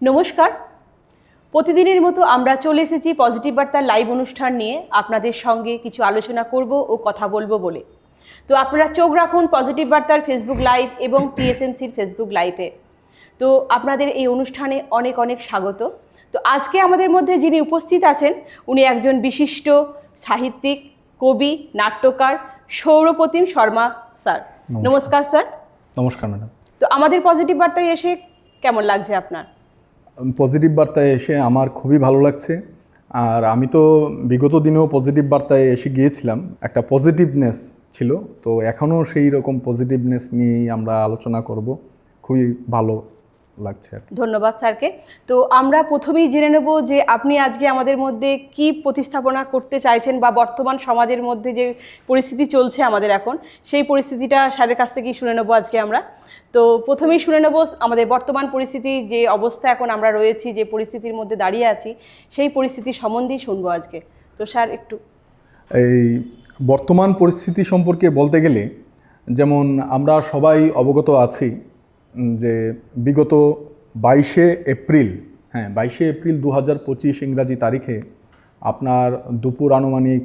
নমস্কার। প্রতিদিনের মতো আমরা চলে এসেছি পজিটিভ বার্তার লাইভ অনুষ্ঠান নিয়ে আপনাদের সঙ্গে কিছু আলোচনা করব ও কথা বলবো বলে। তো আপনারা চোখ রাখুন পজিটিভ বার্তার ফেসবুক লাইভ এবং টিএসএমসির ফেসবুক লাইভে। তো আপনাদের এই অনুষ্ঠানে অনেক অনেক স্বাগত। তো আজকে আমাদের মধ্যে যিনি উপস্থিত আছেন উনি একজন বিশিষ্ট সাহিত্যিক, কবি, নাট্যকার সৌরপ্রতিম শর্মা স্যার। নমস্কার স্যার। নমস্কার ম্যাডাম। তো আমাদের পজিটিভ বার্তায় এসে কেমন লাগছে আপনার? পজিটিভ বার্তায় এসে আমার খুবই ভালো লাগছে। আর আমি তো বিগত দিনেও পজিটিভ বার্তায় এসে গিয়েছিলাম, একটা পজিটিভনেস ছিল, তো এখনও সেই রকম পজিটিভনেস নিয়েই আমরা আলোচনা করব। খুবই ভালো লাগছে। ধন্যবাদ স্যারকে। তো আমরা প্রথমেই জেনে নেব যে আপনি আজকে আমাদের মধ্যে কি প্রতিস্থাপনা করতে চাইছেন, বা বর্তমান সমাজের মধ্যে যে পরিস্থিতি চলছে আমাদের এখন, সেই পরিস্থিতিটা স্যারের কাছ থেকেই শুনে নেব আজকে আমরা। তো প্রথমেই শুনে নেব আমাদের বর্তমান পরিস্থিতি, যে অবস্থা এখন আমরা রয়েছি, যে পরিস্থিতির মধ্যে দাঁড়িয়ে আছি, সেই পরিস্থিতি সম্বন্ধেই শুনবো আজকে। তো স্যার একটু এই বর্তমান পরিস্থিতি সম্পর্কে বলতে গেলে, যেমন আমরা সবাই অবগত আছি যে বিগত 22শে এপ্রিল 2025 ইংরাজি তারিখে আপনার দুপুর আনুমানিক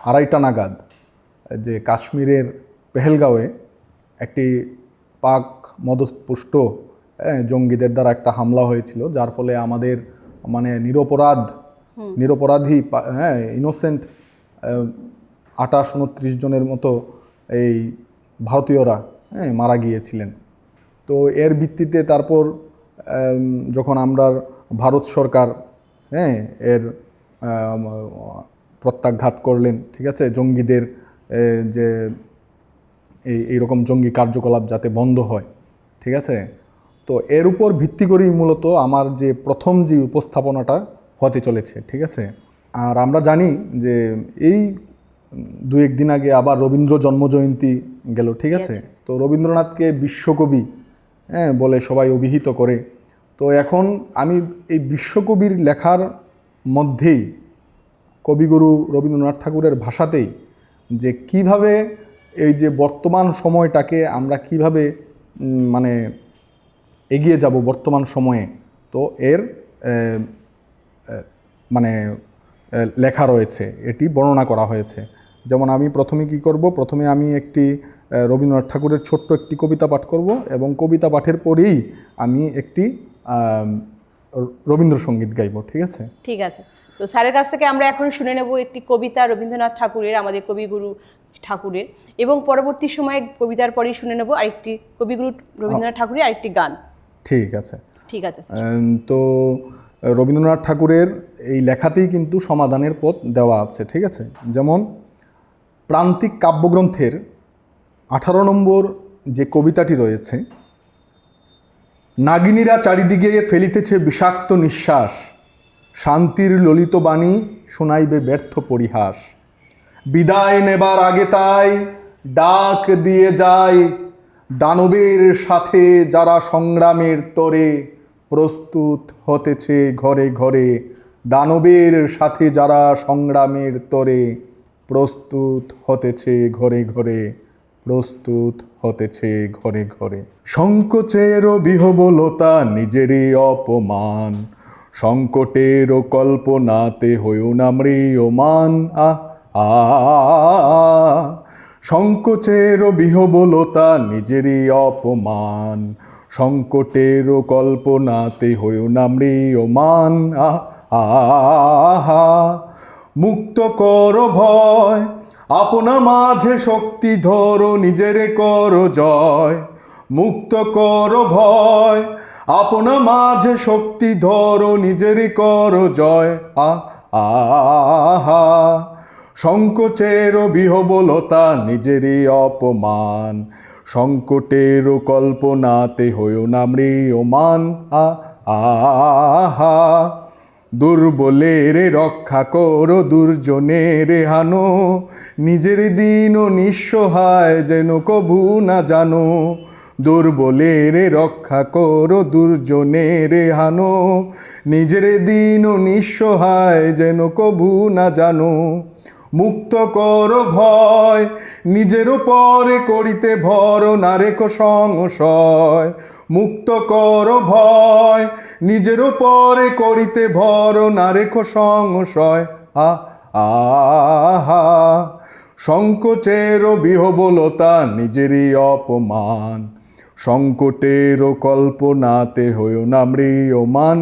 2:30টা নাগাদ যে কাশ্মীরের পেহেলগাঁওয়ে একটি পাক মদপুষ্ট জঙ্গিদের দ্বারা একটা হামলা হয়েছিল, যার ফলে আমাদের নিরপরাধী ইনোসেন্ট 28-29 জনের মতো এই ভারতীয়রা মারা গিয়েছিলেন। তো এর ভিত্তিতে তারপর যখন আমরা ভারত সরকার এর প্রত্যাঘাত করলেন, ঠিক আছে, জঙ্গিদের যে এইরকম জঙ্গি কার্যকলাপ যাতে বন্ধ হয়, ঠিক আছে। তো এর উপর ভিত্তি করেই মূলত আমার যে প্রথম যে উপস্থাপনাটা হতে চলেছে, ঠিক আছে। আর আমরা জানি যে এই 2-1 দিন আগে আবার রবীন্দ্র জন্মজয়ন্তী গেল, ঠিক আছে। তো রবীন্দ্রনাথকে বিশ্বকবি বলে সবাই অভিহিত করে। তো এখন আমি এই বিশ্বকবির লেখার মধ্যেই কবিগুরু রবীন্দ্রনাথ ঠাকুরের ভাষাতেই যে কিভাবে এই যে বর্তমান সময়টাকে আমরা কিভাবে এগিয়ে যাব বর্তমান সময়ে, তো এর লেখা রয়েছে, এটি বর্ণনা করা হয়েছে। যেমন আমি প্রথমে কি করব, প্রথমে আমি একটি রবীন্দ্রনাথ ঠাকুরের ছোট্ট একটি কবিতা পাঠ করব, এবং কবিতা পাঠের পরেই আমি একটি রবীন্দ্রসঙ্গীত গাইব, ঠিক আছে। ঠিক আছে। তো স্যারের কাছ থেকে আমরা এখন শুনে নেব একটি কবিতা রবীন্দ্রনাথ ঠাকুরের, আমাদের কবিগুরু ঠাকুরের, এবং পরবর্তী সময়ে কবিতার পরেই শুনে নেব আরেকটি কবিগুরু রবীন্দ্রনাথ ঠাকুরের আরেকটি গান। ঠিক আছে। ঠিক আছে। তো রবীন্দ্রনাথ ঠাকুরের এই লেখাতেই কিন্তু সমাধানের পথ দেওয়া আছে, ঠিক আছে। যেমন প্রান্তিক কাব্যগ্রন্থের 18 নম্বর যে কবিতাটি রয়েছে, নাগিনীরা চারিদিকে ফেলিতেছে বিষাক্ত নিঃশ্বাস, শান্তির ললিত বাণী শোনাইবে ব্যর্থ পরিহাস, বিদায় নেবার আগে তাই ডাক দিয়ে যায়, দানবের সাথে যারা সংগ্রামের তরে প্রস্তুত হতেছে ঘরে ঘরে, দানবের সাথে যারা সংগ্রামের তরে প্রস্তুত হতেছে ঘরে ঘরে, প্রস্তুত হতেছে ঘরে ঘরে। সংকোচের বিহবলতা নিজেরই অপমান, সংকটের কল্পনাতে হয়েও না ম্রিয়মান। সংকোচের বিহবলতা নিজেরই অপমান, সংকটের কল্পনাতে হয়েও না ম্রিয়মান। মুক্ত কর ভয়, আপনা মাঝে শক্তি ধরো, নিজের কর জয়। মুক্ত কর ভয়, আপনা মাঝে শক্তি ধরো, নিজের কর জয়। সংকোচের বিহবলতা নিজেরই অপমান, সংকটের কল্পনাতে হয়েও না ম্রিয়মান। দুর্বলের রক্ষা করো, দুর্জনের হানো, নিজের দিন নিঃসহায় যেন কভু না জানো। দুর্বলের রক্ষা করো, দুর্জনের হানো, নিজের দিন নিঃসহায় যেন কভু না জানো। মুক্ত কর ভয়, নিজের উপরে করিতে ভর না রেখো সংশয়। মুক্ত কর ভয়, নিজের উপরে করিতে ভর না রেখো সংশয়। আহা, সংকোচের বিহবলতা নিজেরই অপমান, সংকটের কল্পনাতে হইও না ম্রিয়মান।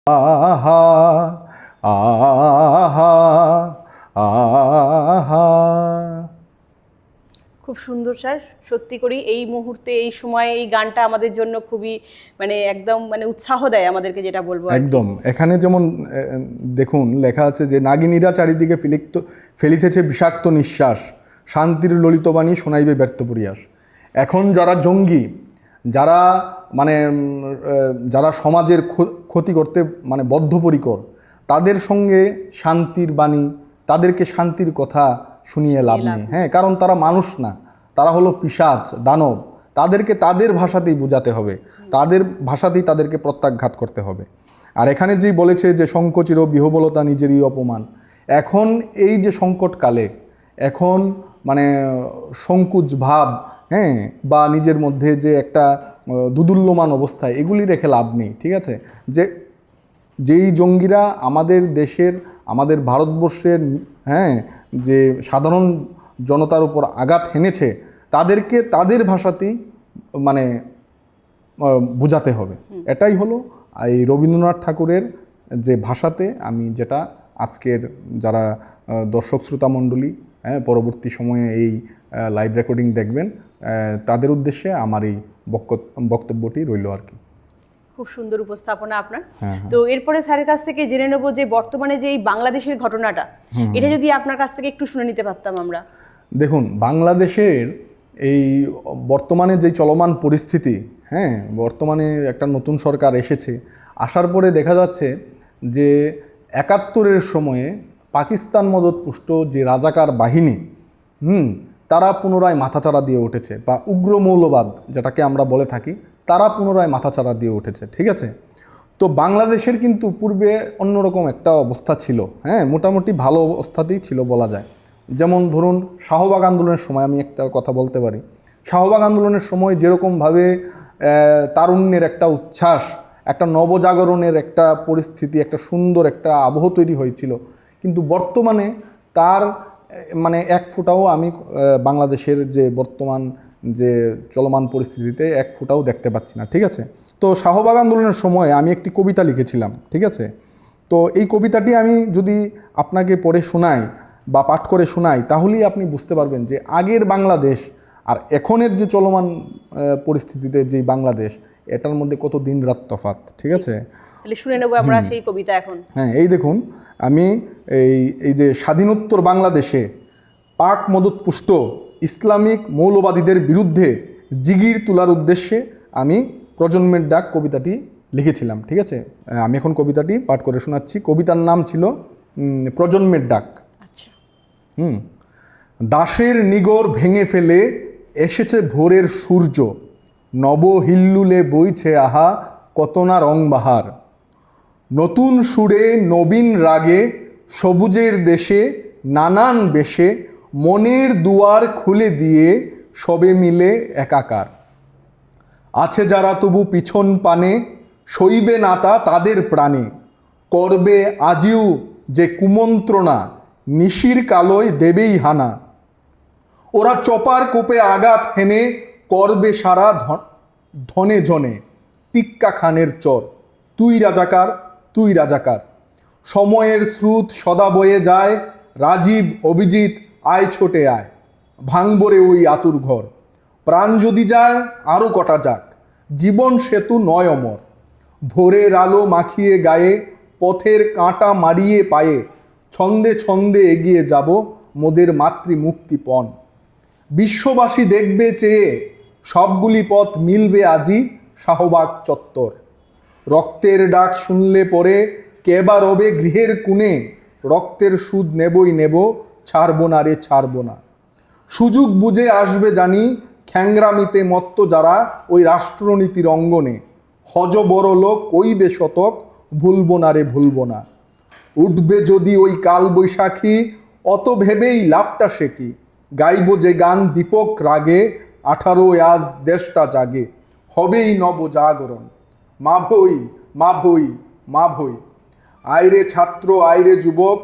আহা, আহা, আহা, আহা। খুব সুন্দর স্যার, সত্যি করি এই মুহূর্তে এই সময়ে এই গানটা আমাদের জন্য খুবই মানে একদম মানে উৎসাহ দেয় আমাদেরকে, যেটা বলবো আর কি। একদম। এখানে যেমন দেখুন লেখা আছে যে নাগিনীরা চারিদিকে ফেলিতেছে বিষাক্ত নিঃশ্বাস, শান্তির ললিতবাণী শোনাইবে ব্যর্থ পরিয়াস। এখন যারা জঙ্গি, যারা মানে যারা সমাজের ক্ষতি করতে মানে বদ্ধপরিকর, তাদের সঙ্গে শান্তির বাণী, তাদেরকে শান্তির কথা শুনিয়ে লাভ নেই। হ্যাঁ, কারণ তারা মানুষ না, তারা হলো পিশাচ, দানব। তাদেরকে তাদের ভাষাতেই বোঝাতে হবে, তাদের ভাষাতেই তাদেরকে প্রত্যাঘাত করতে হবে। আর এখানে যেই বলেছে যে সংকোচির বিহবলতা নিজেরই অপমান, এখন এই যে সংকটকালে এখন মানে সংকুচ ভাব, হ্যাঁ, বা নিজের মধ্যে যে একটা দুদুল্যমান অবস্থায়, এগুলি রেখে লাভ নেই। ঠিক আছে, যেই জঙ্গিরা আমাদের দেশের, আমাদের ভারতবর্ষের, হ্যাঁ, যে সাধারণ জনতার উপর আঘাত হেনেছে, তাদেরকে তাদের ভাষাতেই মানে বোঝাতে হবে। এটাই হলো এই রবীন্দ্রনাথ ঠাকুরের যে ভাষাতে আমি যেটা আজকের যারা দর্শক শ্রোতা মণ্ডলী, হ্যাঁ, পরবর্তী সময়ে এই লাইভ রেকর্ডিং দেখবেন, তাদের উদ্দেশ্যে আমার এই বক্তব্যটি রইল আর কি। খুব সুন্দর উপস্থাপনা আপনার। তো এরপরে স্যারের কাছ থেকে জেনে নেবো যে বর্তমানে যে এই বাংলাদেশের ঘটনাটা, এটা যদি আপনার কাছ থেকে একটু শুনে নিতে পারতাম আমরা। দেখুন, বাংলাদেশের এই বর্তমানে যে চলমান পরিস্থিতি, হ্যাঁ, বর্তমানে একটা নতুন সরকার এসেছে, আসার পরে দেখা যাচ্ছে যে ৭১-এর সময়ে পাকিস্তান মদতপুষ্ট যে রাজাকার বাহিনী, তারা পুনরায় মাথাচাড়া দিয়ে উঠেছে, বা উগ্র মৌলবাদ যেটাকে আমরা বলে থাকি, তারা পুনরায় মাথাচাড়া দিয়ে উঠেছে। ঠিক আছে, তো বাংলাদেশের কিন্তু পূর্বে অন্যরকম একটা অবস্থা ছিল, হ্যাঁ, মোটামুটি ভালো অবস্থাতেই ছিল বলা যায়। যেমন ধরুন শাহবাগ আন্দোলনের সময় আমি একটা কথা বলতে পারি। শাহবাগ আন্দোলনের সময় যেরকমভাবে তারুণ্যের একটা উচ্ছ্বাস, একটা নবজাগরণের একটা পরিস্থিতি, একটা সুন্দর একটা আবহ তৈরি হয়েছিল, কিন্তু বর্তমানে তার মানে এক ফোঁটাও আমি বাংলাদেশের যে বর্তমান যে চলমান পরিস্থিতিতে এক ফোঁটাও দেখতে পাচ্ছি না। ঠিক আছে, তো শাহবাগ আন্দোলনের সময় আমি একটি কবিতা লিখেছিলাম। ঠিক আছে, তো এই কবিতাটি আমি যদি আপনাকে পড়ে শোনাই বা পাঠ করে শোনাই, তাহলেই আপনি বুঝতে পারবেন যে আগের বাংলাদেশ আর এখনের যে চলমান পরিস্থিতিতে যে বাংলাদেশ, এটার মধ্যে কত দিন রাত তফাৎ। ঠিক আছে, তাহলে শুনে নেবো আমরা সেই কবিতা এখন। হ্যাঁ, এই দেখুন, আমি এই যে স্বাধীনোত্তর বাংলাদেশে পাক মদতপুষ্ট ইসলামিক মৌলবাদীদের বিরুদ্ধে জিগির তোলার উদ্দেশ্যে আমি প্রজন্মের ডাক কবিতাটি লিখেছিলাম। ঠিক আছে, আমি এখন কবিতাটি পাঠ করে শোনাচ্ছি। কবিতার নাম ছিল প্রজন্মের ডাক। আচ্ছা। দাসের নিগর ভেঙে ফেলে এসেছে ভোরের সূর্য, নব হিল্লুলে বইছে আহা কত না রংবাহার। নতুন সুরে নবীন রাগে সবুজের দেশে নানান বেশে মনের দুয়ার খুলে দিয়ে সবে মিলে একাকার। আছে যারা তবু পিছন পানে সইবে না তা তাদের প্রাণে, করবে আজিও যে কুমন্ত্রণা নিশির কালোয় দেবেই হানা। ওরা চপার কোপে আঘাত হেনে করবে সারা ধনে জনে, টিক্কা খানের চর তুই রাজাকার তুই রাজাকার। সময়ের স্রোত সদা বয়ে যায়, রাজীব অভিজিৎ আয় ছোটে আয়, ভাঙবরে ওই আতুর ঘর, প্রাণ যদি যায় আরও কটা যাক, জীবন সেতু নয় অমর, ভোরের আলো মাখিয়ে গায়ে, পথের কাঁটা মারিয়ে পায়ে, ছন্দে ছন্দে এগিয়ে যাব মোদের মাতৃমুক্তিপণ। বিশ্ববাসী দেখবে চেয়ে সবগুলি পথ মিলবে আজি শাহবাগ চত্বর। রক্তের ডাক শুনলে পরে কেবা রবে গৃহের কোণে, রক্তের সুদ নেবই নেব, ছাড়ব না রে ছাড়ব না। সুযোগ বুঝে আসবে জানি খ্যাংরামিতে মত্ত যারা ওই রাষ্ট্রনীতির অঙ্গনে, হজ বড় লোক কইবে শতক, ভুলব না রে ভুলব না। উঠবে যদি ওই কাল বৈশাখী, অত ভেবেই লাভটা সে কি, গাইব যে গান দীপক রাগে, 18 আজ দেশটা জাগে, হবেই নব জাগরণ। মা ভই মা ভই মা ভই, আয়রে ছাত্র আয়রে যুবক,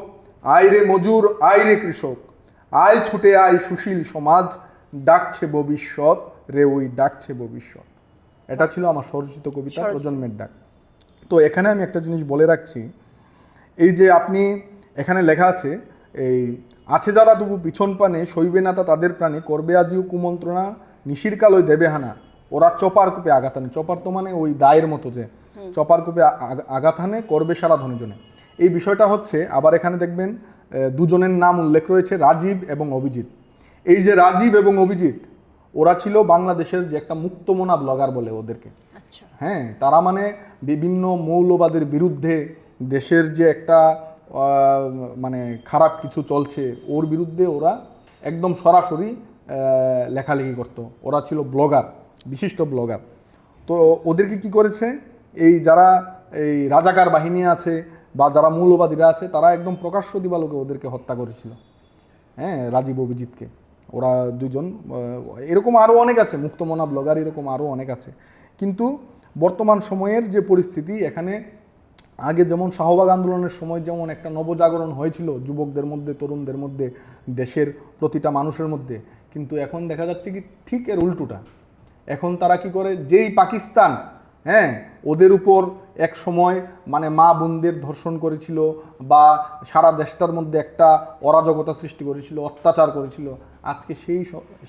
আয়রে মজুর আয়রে কৃষক, আয় ছুটে আয় সুশীল সমাজ, ডাকছে ভবিষ্যৎ রে ওই ডাকছে ভবিষ্যৎ। এটা ছিল আমার স্বরচিত কবিতা প্রজন্মের ডাক। তো এখানে আমি একটা জিনিস বলে রাখছি, এই যে আপনি এখানে লেখা আছে, এই আছে যারা তবু পিছন পানে, সইবে না তা তাদের প্রাণে, করবে আজিও কুমন্ত্রণা, নিশির কালোয় দেবে হানা, ওরা চপার কূপে আঘাত হানে। চপার তো মানে ওই দায়ের মতো, যে চপার কূপে আঘাত হানে, করবে সারা ধনীজনে। এই বিষয়টা হচ্ছে, আবার এখানে দেখবেন দুজনের নাম উল্লেখ রয়েছে, রাজীব এবং অভিজিৎ। এই যে রাজীব এবং অভিজিৎ, ওরা ছিল বাংলাদেশের যে একটা মুক্তমনা ব্লগার বলে ওদেরকে। আচ্ছা। হ্যাঁ, তারা মানে বিভিন্ন মৌলবাদের বিরুদ্ধে, দেশের যে একটা মানে খারাপ কিছু চলছে ওর বিরুদ্ধে ওরা একদম সরাসরি লেখালেখি করতো। ওরা ছিল ব্লগার, বিশিষ্ট ব্লগার। তো ওদেরকে কি করেছে, এই যারা এই রাজাকার বাহিনী আছে বা যারা মৌলবাদীরা আছে, তারা একদম প্রকাশ্য দিবালোকে ওদেরকে হত্যা করেছিল। হ্যাঁ, রাজীব অভিজিৎকে। ওরা দুজন, এরকম আরও অনেক আছে, মুক্তমনা ব্লগার এরকম আরও অনেক আছে। কিন্তু বর্তমান সময়ের যে পরিস্থিতি, এখানে আগে যেমন শাহবাগ আন্দোলনের সময় যেমন একটা নবজাগরণ হয়েছিল যুবকদের মধ্যে, তরুণদের মধ্যে, দেশের প্রতিটা মানুষের মধ্যে, কিন্তু এখন দেখা যাচ্ছে কি ঠিক এর উল্টোটা। এখন তারা কি করে, যেই পাকিস্তান হ্যাঁ ওদের উপর এক সময় মানে মা বোনদের ধর্ষণ করেছিল বা সারা দেশটার মধ্যে একটা অরাজকতা সৃষ্টি করেছিল, অত্যাচার করেছিল, আজকে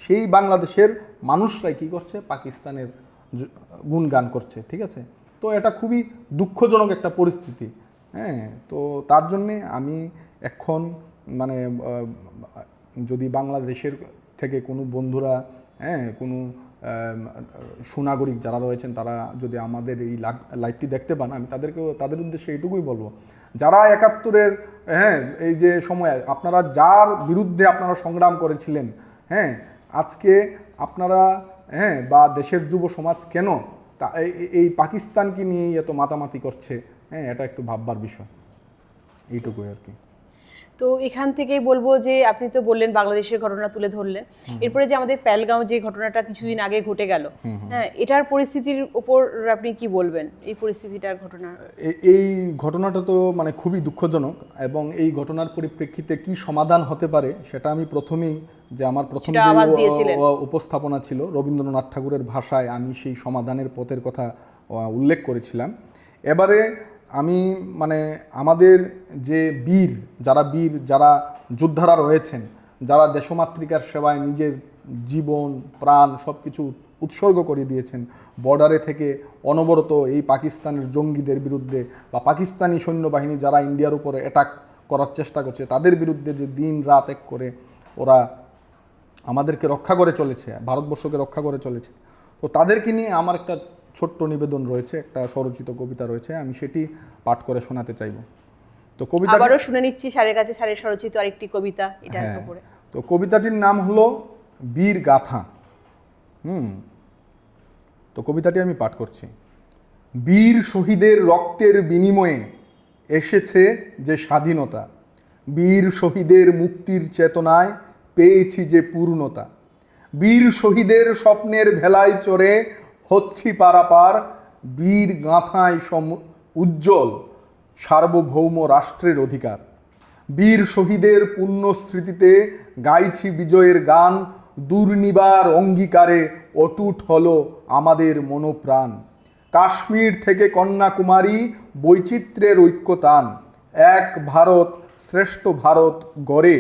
সেই বাংলাদেশের মানুষরাই কি করছে, পাকিস্তানের গুণগান করছে। ঠিক আছে, তো এটা খুবই দুঃখজনক একটা পরিস্থিতি। হ্যাঁ, তো তার জন্যে আমি এখন মানে যদি বাংলাদেশের থেকে কোনো বন্ধুরা, হ্যাঁ কোনো সুনাগরিক যারা রয়েছেন, তারা যদি আমাদের এই লাইভটি দেখতে পান, আমি তাদের উদ্দেশ্যে এইটুকুই বলবো, যারা 71-এর হ্যাঁ এই যে সময় আপনারা যার বিরুদ্ধে আপনারা সংগ্রাম করেছিলেন, হ্যাঁ আজকে আপনারা হ্যাঁ বা দেশের যুব সমাজ কেন তা এই পাকিস্তানকে নিয়েই এত মাতামাতি করছে, হ্যাঁ এটা একটু ভাববার বিষয়। এইটুকুই আর কি। তো এখান থেকেই বলবো যে আপনি তো বললেন বাংলাদেশের ঘটনা তুলে ধরলেন, এরপরে যে আমাদের পেহেলগাঁও যে ঘটনাটা কিছুদিন আগে ঘটে গেল, হ্যাঁ এটার পরিস্থিতির উপর আপনি কি বলবেন? এই পরিস্থিতিটার ঘটনা, এই ঘটনাটা তো মানে খুবই দুঃখজনক, এবং এই ঘটনার পরিপ্রেক্ষিতে কি সমাধান হতে পারে সেটা আমি প্রথমেই যে আমার প্রথম যে উপস্থাপনা ছিল রবীন্দ্রনাথ ঠাকুরের ভাষায়, আমি সেই সমাধানের পথের কথা উল্লেখ করেছিলাম। এবারে আমি মানে আমাদের যে বীর যারা যোদ্ধারা রয়েছেন, যারা দেশমাতৃকার সেবায় নিজের জীবন প্রাণ সব কিছু উৎসর্গ করে দিয়েছেন, বর্ডারে থেকে অনবরত এই পাকিস্তানের জঙ্গিদের বিরুদ্ধে বা পাকিস্তানি সৈন্যবাহিনী যারা ইন্ডিয়ার উপরে অ্যাটাক করার চেষ্টা করছে, তাদের বিরুদ্ধে যে দিন রাত এক করে ওরা আমাদেরকে রক্ষা করে চলেছে, ভারতবর্ষকে রক্ষা করে চলেছে, তো তাদেরকে নিয়ে আমার একটা ছোট্ট নিবেদন রয়েছে, একটা স্বরচিত কবিতা রয়েছে, আমি সেটি পাঠ করে শোনাতে চাইব। তো কবিতা আবারও শুনে নিচ্ছি স্যারের কাছে, স্যারের স্বরচিত আরেকটি কবিতা এটার উপরে। তো কবিতাটির নাম হলো বীর গাথা। তো কবিতাটি আমি পাঠ করছি। বীর শহীদের রক্তের বিনিময়ে এসেছে যে স্বাধীনতা, বীর শহীদের মুক্তির চেতনায় পেয়েছি যে পূর্ণতা, বীর শহীদের স্বপ্নের ভেলায় চড়ে হচ্ছি পারাপার, বীর গাঁথায় উজ্জ্বল সার্বভৌম রাষ্ট্রের অধিকার, বীর শহীদের পুণ্য স্মৃতিতে গাইছি বিজয়ের গান, দুর্নিবার অঙ্গীকারে অটুট হলো আমাদের মনোপ্রাণ, কাশ্মীর থেকে কন্যাকুমারী বৈচিত্র্যের ঐক্যতান, এক ভারত শ্রেষ্ঠ ভারত গড়ে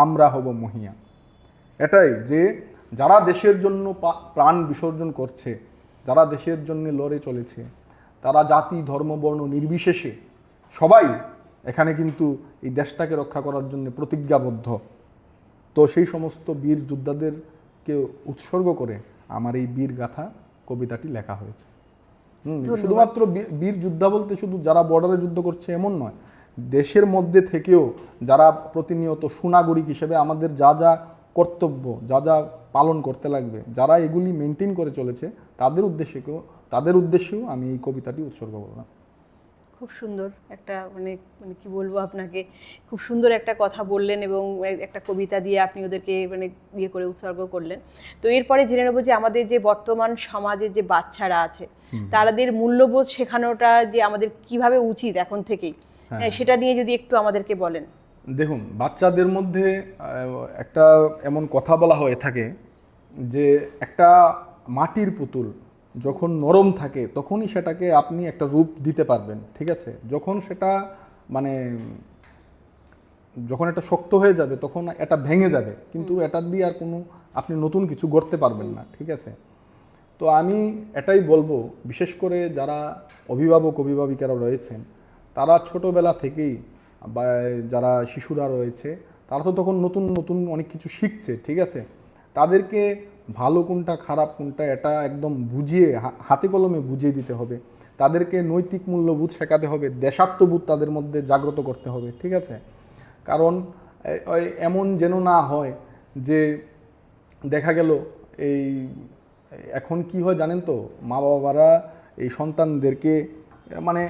আমরা হব মহিয়া। এটাই যে যারা দেশের জন্য প্রাণ বিসর্জন করছে, যারা দেশের জন্য লড়ে চলেছে, তারা জাতি ধর্ম বর্ণ নির্বিশেষে সবাই এখানে কিন্তু এই দেশটাকে রক্ষা করার জন্য প্রতিজ্ঞাবদ্ধ। তো সেই সমস্ত বীর যোদ্ধাদেরকে উৎসর্গ করে আমার এই বীর গাথা কবিতাটি লেখা হয়েছে। শুধুমাত্র বীর যোদ্ধা বলতে শুধু যারা বর্ডারে যুদ্ধ করছে এমন নয়, দেশের মধ্যে থেকেও যারা প্রতিনিয়ত সুনাগরিক হিসেবে আমাদের যা যা কর্তব্য যা যা পালন করতে লাগবে, যারা এগুলি মেনটেন করে চলেছে, তাদের উদ্দেশ্যেও আমি এই কবিতাটি উৎসর্গ করলাম। খুব সুন্দর একটা মানে মানে কি বলবো আপনাকে, খুব সুন্দর একটা কথা বললেন এবং একটা কবিতা দিয়ে আপনি ওদেরকে মানে ইয়ে করে উৎসর্গ করলেন। তো এরপরে জেনে নেবো যে আমাদের যে বর্তমান সমাজের যে বাচ্চারা আছে তাদের মূল্যবোধ শেখানোটা যে আমাদের কিভাবে উচিত এখন থেকেই, সেটা নিয়ে যদি একটু আমাদেরকে বলেন। দেখুন, বাচ্চাদের মধ্যে একটা এমন কথা বলা হয়ে থাকে যে একটা মাটির পুতুল যখন নরম থাকে তখনই সেটাকে আপনি একটা রূপ দিতে পারবেন, ঠিক আছে? যখন এটা শক্ত হয়ে যাবে তখন এটা ভেঙে যাবে, কিন্তু এটা দিয়ে আর কোনো আপনি নতুন কিছু গড়তে পারবেন না, ঠিক আছে? তো আমি এটাই বলবো, বিশেষ করে যারা অভিভাবিকারা রয়েছেন, তারা ছোটোবেলা থেকেই বা যারা শিশুরা রয়েছে তারা তো তখন নতুন নতুন অনেক কিছু শিখছে, ঠিক আছে? তাদেরকে ভালো কোনটা খারাপ কোনটা এটা একদম বুঝিয়ে হাতে কলমে বুঝিয়ে দিতে হবে। তাদেরকে নৈতিক মূল্যবোধ শেখাতে হবে, দেশাত্মবোধ তাদের মধ্যে জাগ্রত করতে হবে, ঠিক আছে? কারণ এমন যেন না হয় যে দেখা গেল এই এখন কি হয় জানেন তো, মা বাবারা এই সন্তানদেরকে মানে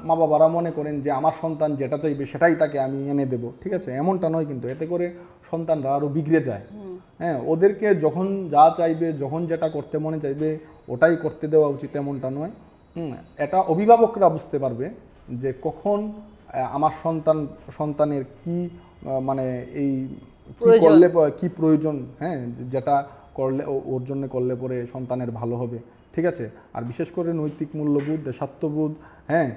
মা বাবারা মনে করেন যে আমার সন্তান যেটা চাইবে সেটাই তাকে আমি এনে দেব, ঠিক আছে? এমনটা নয়, কিন্তু এতে করে সন্তানরা আরও বিগড়ে যায়। হ্যাঁ, ওদেরকে যখন যা চাইবে, যখন যেটা করতে মনে চাইবে ওটাই করতে দেওয়া উচিত, এমনটা নয়। এটা অভিভাবকরা বুঝতে পারবে যে কখন আমার সন্তানের কি মানে এই কি করলে কি প্রয়োজন, হ্যাঁ, যেটা করলে ওর জন্য করলে পরে সন্তানের ভালো হবে, ঠিক আছে? আর বিশেষ করে নৈতিক মূল্যবোধ, দেশাত্মবোধ, হ্যাঁ,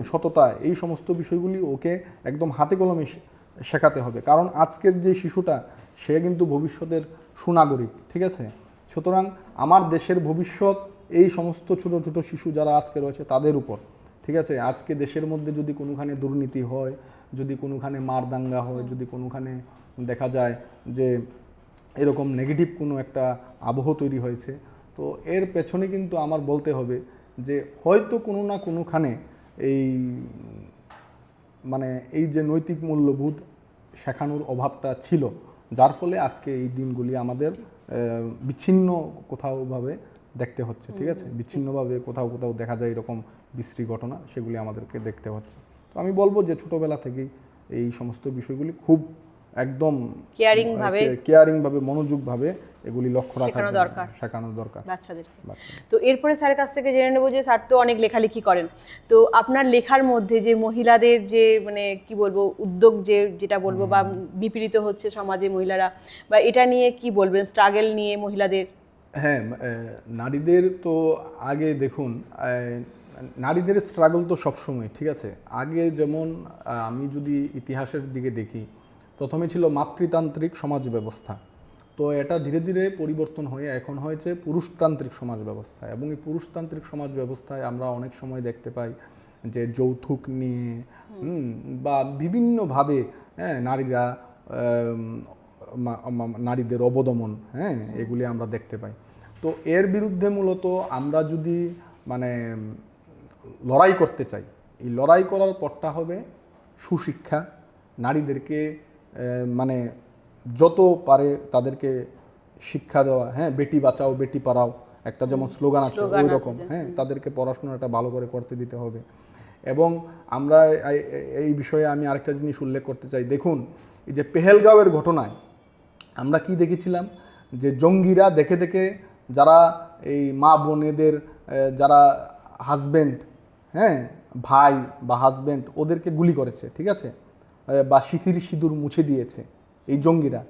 সততা, এই সমস্ত বিষয়গুলি ওকে একদম হাতে কলমে শেখাতে হবে। কারণ আজকের যে শিশুটা সে কিন্তু ভবিষ্যতের সুনাগরিক, ঠিক আছে? সুতরাং আমার দেশের ভবিষ্যৎ এই সমস্ত ছোটো ছোটো শিশু যারা আজকে রয়েছে তাদের উপর, ঠিক আছে? আজকে দেশের মধ্যে যদি কোনোখানে দুর্নীতি হয়, যদি কোনোখানে মারদাঙ্গা হয়, যদি কোনোখানে দেখা যায় যে এরকম নেগেটিভ কোনো একটা আবহ তৈরি হয়েছে, তো এর পেছনে কিন্তু আমার বলতে হবে যে হয়তো কোনো না কোনোখানে এই যে নৈতিক মূল্যবোধ শেখানোর অভাবটা ছিল, যার ফলে আজকে এই দিনগুলি আমাদের বিচ্ছিন্ন কোথাওভাবে দেখতে হচ্ছে, ঠিক আছে? বিচ্ছিন্নভাবে কোথাও দেখা যায় এরকম বিশ্রী ঘটনা, সেগুলি আমাদেরকে দেখতে হচ্ছে। তো আমি বলবো যে ছোটোবেলা থেকেই এই সমস্ত বিষয়গুলি খুব একদম কেয়ারিংভাবে মনোযোগভাবে এগুলি লক্ষ্য রাখার শেখানো দরকার বাচ্চাদেরকে। তো এরপরে স্যারের কাছ থেকে জেনে নেবো যে স্যার তো অনেক লেখালেখি করেন, তো আপনার লেখার মধ্যে যে মহিলাদের যে মানে কি বলবো উদ্যোগ যেটা বলবো বা নিপীড়িত হচ্ছে সমাজে মহিলারা, বা এটা নিয়ে কি বলবেন, স্ট্রাগল নিয়ে মহিলাদের? হ্যাঁ, নারীদের তো আগে দেখুন, নারীদের স্ট্রাগল তো সবসময়, ঠিক আছে? আগে যেমন আমি যদি ইতিহাসের দিকে দেখি, প্রথমে ছিল মাতৃতান্ত্রিক সমাজ ব্যবস্থা, তো এটা ধীরে ধীরে পরিবর্তন হয়ে এখন হয়েছে পুরুষতান্ত্রিক সমাজ ব্যবস্থা। এবং এই পুরুষতান্ত্রিক সমাজ ব্যবস্থায় আমরা অনেক সময় দেখতে পাই যে যৌতুক নিয়ে বা বিভিন্নভাবে, হ্যাঁ, নারীদের অবদমন, হ্যাঁ, এগুলি আমরা দেখতে পাই। তো এর বিরুদ্ধে মূলত আমরা যদি লড়াই করতে চাই, এই লড়াই করার পথটা হবে সুশিক্ষা। নারীদেরকে যত পারে তাদেরকে শিক্ষা দেওয়া, হ্যাঁ, বেটি বাঁচাও বেটি পড়াও একটা যেমন স্লোগান আছে ওই রকম, হ্যাঁ, তাদেরকে পড়াশোনাটা ভালো করে করতে দিতে হবে। এবং আমরা এই বিষয়ে আমি আরেকটা জিনিস উল্লেখ করতে চাই। দেখুন, এই যে পেহেলগাঁওয়ের ঘটনায় আমরা কি দেখেছিলাম যে জঙ্গিরা দেখে দেখে যারা এই মা বোনেদের যারা হাজব্যান্ড, হ্যাঁ, ভাই বা হাজব্যান্ড ওদেরকে গুলি করেছে, ঠিক আছে, বা সিঁদুর মুছে দিয়েছে এই জঙ্গিরা।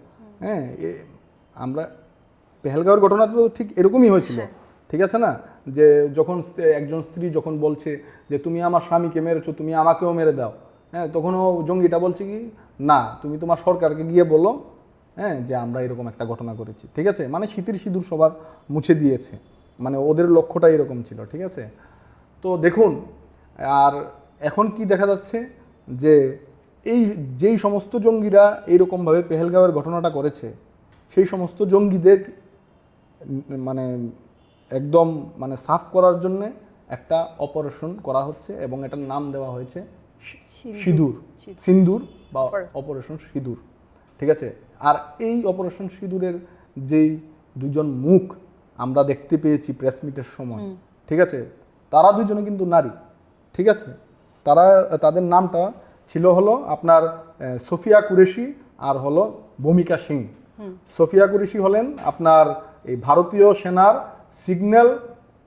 হ্যাঁ, আমরা পেহেলগাঁওয়ের ঘটনাটা তো ঠিক এরকমই হয়েছিল, ঠিক আছে না, যে যখন একজন স্ত্রী যখন বলছে যে তুমি আমার স্বামীকে মেরেছো, তুমি আমাকেও মেরে দাও, হ্যাঁ, তখন ও জঙ্গিটা বলছে কি না, তুমি তোমার সরকারকে গিয়ে বলো, হ্যাঁ, যে আমরা এরকম একটা ঘটনা করেছি। ঠিক আছে, মানে শীতের সিঁদুর সবার মুছে দিয়েছে, মানে ওদের লক্ষ্যটা এরকম ছিল। ঠিক আছে, তো দেখুন, আর এখন কি দেখা যাচ্ছে যে যেই সমস্ত জঙ্গিরা এইরকমভাবে পেহেলগাঁওয়ের ঘটনাটা করেছে, সেই সমস্ত জঙ্গিদের মানে একদম মানে সাফ করার জন্যে একটা অপারেশন করা হচ্ছে এবং এটার নাম দেওয়া হয়েছে সিন্দুর বা অপারেশন সিঁদুর। ঠিক আছে, আর এই অপারেশন সিঁদুরের যেই দুজন মুখ আমরা দেখতে পেয়েছি প্রেস মিটের সময়, ঠিক আছে, তারা দুজনে কিন্তু নারী। ঠিক আছে, তাদের নামটা ছিল হলো আপনার সোফিয়া কুরেশি আর হলো ভূমিকা সিং। সোফিয়া কুরেশি হলেন আপনার এই ভারতীয় সেনার সিগন্যাল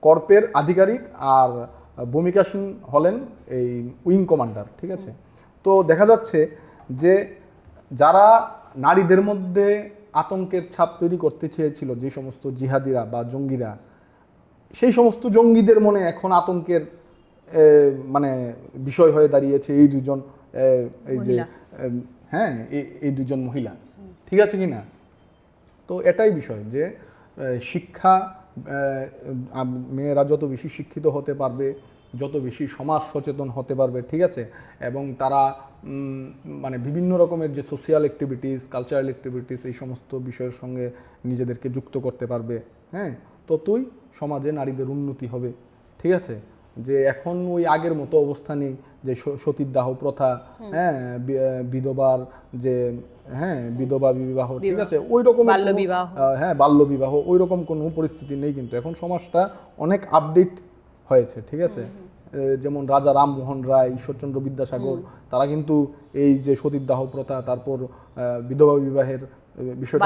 কর্পের আধিকারিক, আর ভূমিকা সিং হলেন এই উইং কমান্ডার। ঠিক আছে, তো দেখা যাচ্ছে যে যারা নারীদের মধ্যে আতঙ্কের ছাপ তৈরি করতে চেয়েছিল, যে সমস্ত জিহাদিরা বা জঙ্গিরা, সেই সমস্ত জঙ্গিদের মনে এখন আতঙ্কের মানে বিষয় হয়ে দাঁড়িয়েছে এই দুজন, এই যে হ্যাঁ, এই দুজন মহিলা। ঠিক আছে কি না? তো এটাই বিষয় যে শিক্ষা, মেয়েরা যত বেশি শিক্ষিত হতে পারবে, যত বেশি সমাজ সচেতন হতে পারবে, ঠিক আছে, এবং তারা মানে বিভিন্ন রকমের যে সোশিয়াল অ্যাক্টিভিটিস, কালচারাল অ্যাক্টিভিটিস, এই সমস্ত বিষয়ের সঙ্গে নিজেদেরকে যুক্ত করতে পারবে, হ্যাঁ, ততই সমাজে নারীদের উন্নতি হবে। ঠিক আছে, যে এখন ওই আগের মতো অবস্থা নেই যে সতীদাহ প্রথা, হ্যাঁ, বিধবার যে, হ্যাঁ, বিধবা বিবাহ, ঠিক আছে, ওই রকম হ্যাঁ, বাল্য বিবাহ, ওই রকম কোনো পরিস্থিতি নেই। কিন্তু এখন সমাজটা অনেক আপডেট হয়েছে। ঠিক আছে, যেমন রাজা রামমোহন রায়, ঈশ্বরচন্দ্র বিদ্যাসাগর, তারা কিন্তু এই যে সতীদাহ প্রথা, তারপর বিধবা বিবাহের বিষয়টা,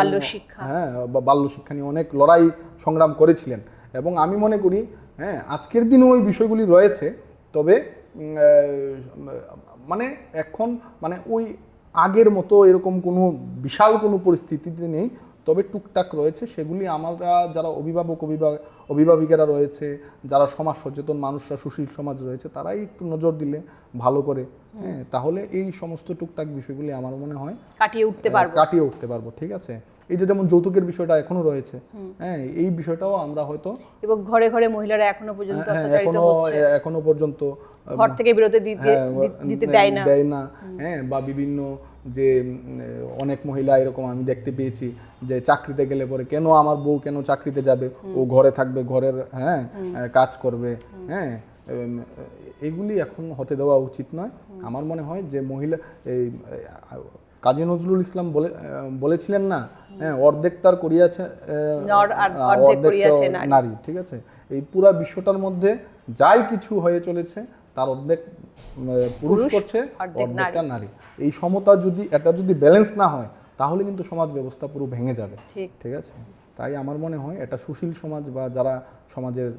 হ্যাঁ, বা বাল্য শিক্ষা নিয়ে অনেক লড়াই সংগ্রাম করেছিলেন। এবং আমি মনে করি, হ্যাঁ, আজকের দিনে ওই বিষয়গুলি রয়েছে, তবে মানে এখন মানে ওই আগের মতো এরকম কোনো বিশাল কোনো পরিস্থিতিতে নেই, তবে টুকটাক রয়েছে। সেগুলি আমরা যারা অভিভাবিকেরা রয়েছে, যারা সমাজ সচেতন মানুষরা, সুশীল সমাজ রয়েছে, তারাই একটু নজর দিলে ভালো করে, হ্যাঁ, তাহলে এই সমস্ত টুকটাক বিষয়গুলি আমার মনে হয় কাটিয়ে উঠতে পারবো। ঠিক আছে, এই যে যেমন যৌতুকের বিষয়টা এখনো রয়েছে, হ্যাঁ, এই বিষয়টাও আমরা হয়তো, এবং ঘরে ঘরে মহিলারা এখনো পর্যন্ত অত্যাচারিত হচ্ছে, এখনো পর্যন্ত ঘর থেকে বিরতি দিতে দেয় না, হ্যাঁ, বা বিভিন্ন যে অনেক মহিলা এরকম আমি দেখতে পেয়েছি যে চাকরিতে গেলে পরে, কেন আমার বউ কেন চাকরিতে যাবে, ও ঘরে থাকবে, ঘরের, হ্যাঁ, কাজ করবে, হ্যাঁ, এগুলি এখন হতে দেওয়া উচিত নয়। আমার মনে হয় যে মহিলা, এই কাজী নজরুল ইসলাম বলেছিলেন না, হ্যাঁ, অর্ধেক তার করিয়াছে নারী। ঠিক আছে, এই পুরা বিশ্বটার মধ্যে যাই কিছু হয়ে চলেছে তার অর্ধেক পুরুষ করছে, অর্ধেকটা নারী। এই সমতা যদি ব্যালেন্স না হয়, তাহলে কিন্তু সমাজ ব্যবস্থা পুরো ভেঙে যাবে। ঠিক আছে, তাই আমার মনে হয় এটা সুশীল সমাজ বা যারা সমাজের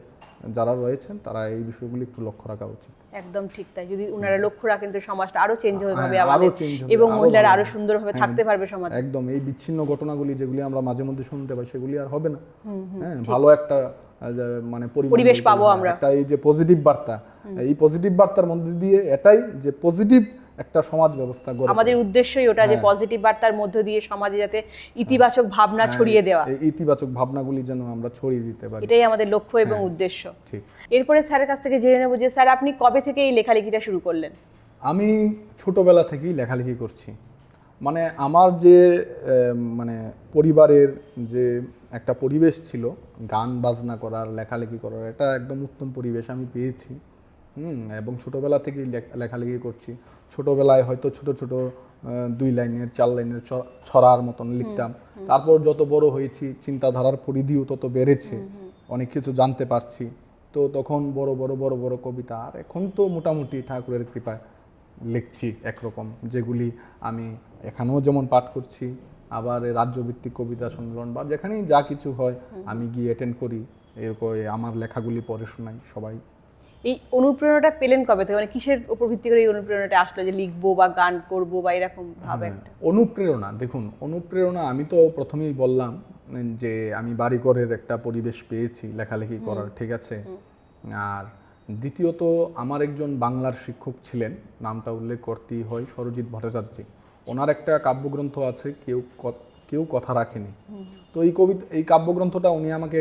যারা রয়েছেন, তারা এই বিষয়গুলি একটু লক্ষ্য রাখা উচিত। একদম ঠিক তাই, যদি ওনারা লক্ষ্য রাখেন তো সমাজটা আরো চেঞ্জ হবে আমাদের, এবং মহিলারা আরো সুন্দরভাবে থাকতে পারবে সমাজে। একদম, এই বিচ্ছিন্ন ঘটনাগুলি যেগুলি আমরা মাঝে মধ্যে শুনতে পাই, সেগুলি আর হবে না। হ্যাঁ, ভালো একটা মানে পরিবেশ পাবো আমরা, একটা এই যে পজিটিভ বার্তা, এই পজিটিভ বার্তার মধ্যে দিয়ে এটাই যে পজিটিভ একটা সমাজ ব্যবস্থা গড়ে, আমাদের উদ্দেশ্যই ওটা, যে পজিটিভ বার্তার মধ্য দিয়ে সমাজে যাতে ইতিবাচক ভাবনা ছড়িয়ে দেওয়া, এই ইতিবাচক ভাবনাগুলি যেন আমরা ছড়িয়ে দিতে পারি, এটাই আমাদের লক্ষ্য এবং উদ্দেশ্য। ঠিক। এরপরে স্যারের কাছ থেকে জেনে নেব যে স্যার, আপনি কবে থেকে এই লেখালেখিটা শুরু করলেন? আমি ছোটবেলা থেকেই লেখালেখি করছি। মানে আমার যে মানে পরিবারের যে একটা পরিবেশ ছিল গান বাজনা করার, লেখালেখি করার, এটা একদম উত্তম পরিবেশ আমি পেয়েছি। এবং ছোটোবেলা থেকেই লেখালেখি করছি। ছোটোবেলায় হয়তো ছোট ছোট 2 লাইনের 4 লাইনের ছড়ার মতন লিখতাম। তারপর যত বড় হয়েছি, চিন্তাধারার পরিধিও তত বেড়েছে, অনেক কিছু জানতে পারছি। তো তখন বড় বড় কবিতা, আর এখন তো মোটামুটি ঠাকুরের কৃপায় লিখছি একরকম, যেগুলি আমি এখানেও যেমন পাঠ করছি, আবার রাজ্যভিত্তিক কবিতা সম্মেলন বা যেখানেই যা কিছু হয় আমি গিয়ে অ্যাটেন্ড করি, এরকম আমার লেখাগুলি পড়ে শোনাই সবাই। এই অনুপ্রেরণাটা পেলেন কবে থেকে, মানে কিসের উপর ভিত্তি করে এই অনুপ্রেরণাটা আসলো যে লিখবো বা গান করবো বা এরকম ভাবে? অনুপ্রেরণা, দেখুন, অনুপ্রেরণা আমি তো প্রথমেই বললাম যে আমি বাড়িঘরের একটা পরিবেশ পেয়েছি লেখালেখি করার, ঠিক আছে। আর দ্বিতীয়ত আমার একজন বাংলার শিক্ষক ছিলেন, নামটা উল্লেখ করতেই হয়, সরজিৎ ভট্টাচার্য। ওনার একটা কাব্যগ্রন্থ আছে কেউ কথা রাখেনি। তো এই কাব্যগ্রন্থটা উনি আমাকে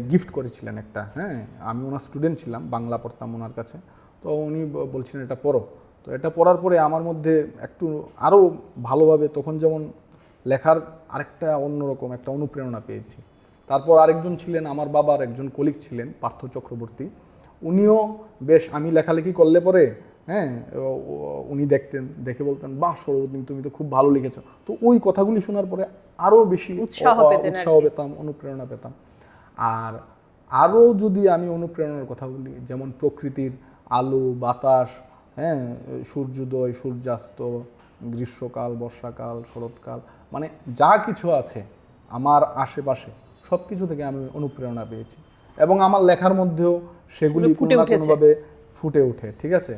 গিফট করেছিলেন একটা, হ্যাঁ। আমি ওনার স্টুডেন্ট ছিলাম, বাংলা পড়তাম ওনার কাছে। তো উনি বলছিলেন এটা পড়ো। তো এটা পড়ার পরে আমার মধ্যে একটু আরও ভালোভাবে, তখন যেমন লেখার আরেকটা অন্যরকম একটা অনুপ্রেরণা পেয়েছি। তারপর আরেকজন ছিলেন আমার বাবার একজন কলিগ ছিলেন, পার্থ চক্রবর্তী। উনিও বেশ, আমি লেখালেখি করলে পরে, হ্যাঁ, উনি দেখে বলতেন, বাহ সৌরভ, তুমি তো খুব ভালো লিখেছো। তো ওই কথাগুলি শোনার পরে আরও বেশি উৎসাহ পেতাম, অনুপ্রেরণা পেতাম। আর আরও যদি আমি অনুপ্রেরণার কথা বলি, যেমন প্রকৃতির আলো বাতাস, হ্যাঁ, সূর্যোদয় সূর্যাস্ত, গ্রীষ্মকাল বর্ষাকাল শরৎকাল, মানে যা কিছু আছে আমার আশেপাশে সব কিছু থেকে আমি অনুপ্রেরণা পেয়েছি, এবং আমার লেখার মধ্যেও সেগুলি কোনো না কোনোভাবে ফুটে ওঠে, ঠিক আছে।